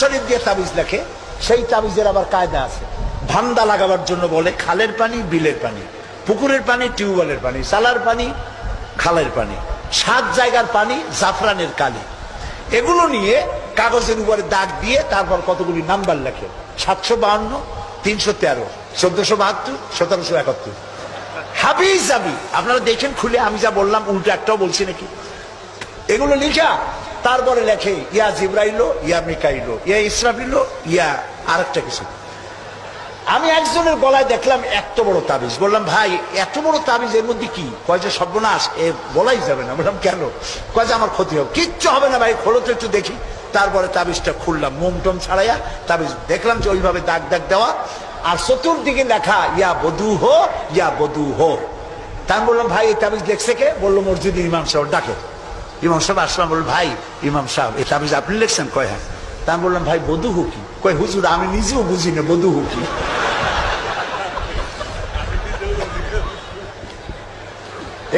শরীফ দিয়ে তাবিজ লেখে, সেই তাবিজের আবার কায়দা আছে। ধান্দা লাগাবার জন্য বলে খালের পানি, বিলের পানি, পুকুরের পানি, টিউবওয়েলের পানি, সালার পানি, খালের পানি, 7 জায়গার পানি, জাফরানের কালি, এগুলো নিয়ে কাগজের উপরে দাগ দিয়ে তারপর কতগুলি নাম্বার লেখে, 752, 313, 1472, 1771। হাবিজ জাবি, আপনারা দেখেন খুলে, আমি যা বললাম উল্টো একটাও বলছি নাকি? এগুলো লিখা তারপরে লেখে ইয়া জিব্রাইল, ইয়া মিকাইল, ইয়া ইসরাফিল, ইয়া আরেকটা কিছু। আমি একজনের গলায় দেখলাম এত বড় তাবিজ, বললাম ভাই এত বড় তাবিজ এর মধ্যে কি? কয় যে সর্বনাশ, এ বলাই যাবে না। বললাম কেন? কয় যে আমার ক্ষতি হবে। কিচ্ছু হবে না ভাই, খোলো তো একটু দেখি। তারপরে তাবিজটা খুললাম, মোমটম ছাড়াইয়া তাবিজ দেখলাম যে ওইভাবে দাগ দাগ দেওয়া, আর চতুর্দিকে লেখা ইয়া বধু হো, ইয়া বধু হো। তা আমি বললাম ভাই এই তাবিজ দেখছে কে? বললো মসজিদের ইমাম সাহেব। ডাকে। ইমাম সাহেব আসলাম, বলল ভাই ইমাম সাহেব এই তাবিজ আপনি লিখছেন? কয় হ্যাঁ। তা আমি বললাম ভাই বধু হু কি? কয় হুজুর আমি নিজেও বুঝি না বধু হু কি।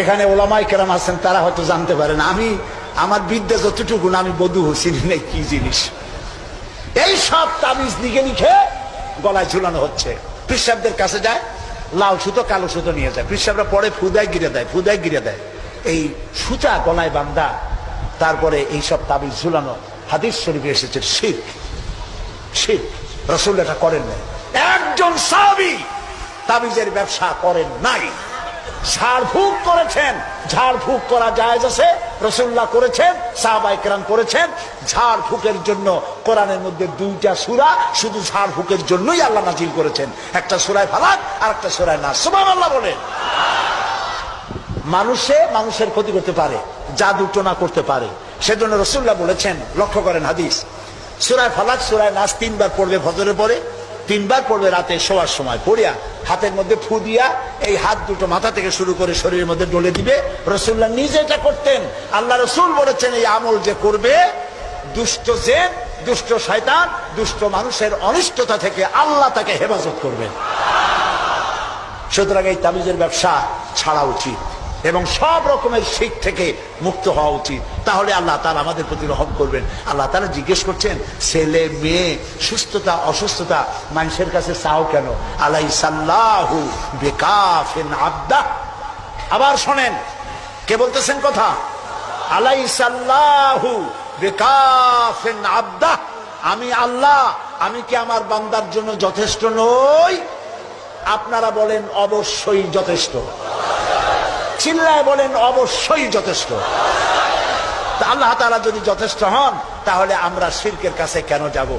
এখানে ওলামায়ে কেরাম আছেন, তারা হয়তো জানতে পারেন, আমি আমার বিদ্যা যতটুকু না, আমি বধু চিনি না কি জিনিস। এই সব তাবিজ লিখে লিখে গলায় ঝুলানো হচ্ছে। পীর কাছে যায়, লাল সুতো কালো সুতো নিয়ে যায়, পীর সাহেবরা পরে ফুদায় গিরে দেয়, ফুদায় গিরে দেয়। এই সুতা গলায় বান্ধা, তারপরে এই সব তাবিজ ঝুলানো। হাদিস শরীফে এসেছে শিরক। শিরক, রাসূল এটা করেন নাই। একজন সাহাবী তাবিজের ব্যবসা করেন নাই। ঝাড়ফুঁক করেছেন, ঝাড়ফুঁক করা জায়েজ আছে, রাসূলুল্লাহ করেছেন, সাহাবায়ে কেরাম করেছেন। ঝাড়ফুঁকের জন্য কোরআনের মধ্যে 2টা সূরা শুধু ঝাড়ফুঁকের জন্যই আল্লাহ নাজিল করেছেন, একটা সূরা ফালাক আর একটা সূরা নাস। সুবহানাল্লাহ বলেন। মানুষের ক্ষতি করতে পারে, জাদু টোনা করতে পারে, সেজন্য রাসূলুল্লাহ বলেছেন, লক্ষ্য করেন হাদিস, সূরা ফালাক সূরা নাস 3 বার পড়বে ফজরের পরে, 3 বার পড়বে রাতে শোয়ার সময়। পড়িয়া হাতের মধ্যে ফু দিয়া এই হাত দুটো মাথা থেকে শুরু করে শরীরের মধ্যে ডলে দিবে। রাসূলুল্লাহ নিজে এটা করতেন। আল্লাহ রাসূল বলেছেন এই আমল যে করবে, দুষ্ট জিন, দুষ্ট শয়তান, দুষ্ট মানুষের অনিষ্টতা থেকে আল্লাহ তাকে হেফাজত করবেন। সুতরাং এই তাবিজের ব্যবসা ছাড়া উচিত এবং সব রকমের শিরক থেকে মুক্ত হওয়া উচিত। তাহলে আল্লাহ তাআলা আমাদের প্রতি রহম করবেন। আল্লাহ তাআলা জিজ্ঞেস করছেন, ছেলে মেয়ে সুস্থতা অসুস্থতা মানুষের কাছে চাও কেন? আলাইসাল্লাহু বিকাফিন আবদাহ। আবার শোনেন, কে বলতেছেন কথা? আলাইসাল্লাহু বিকাফিন আবদাহ। আমি আল্লাহ, আমি কি আমার বান্দার জন্য যথেষ্ট নই? আপনারা বলেন অবশ্যই যথেষ্ট। চিল্লায় বলেন অবশ্যই যথেষ্ট। তা আল্লাহ তাআলা যদি যথেষ্ট হন, তাহলে আমরা শিরকের কাছে কেন যাব?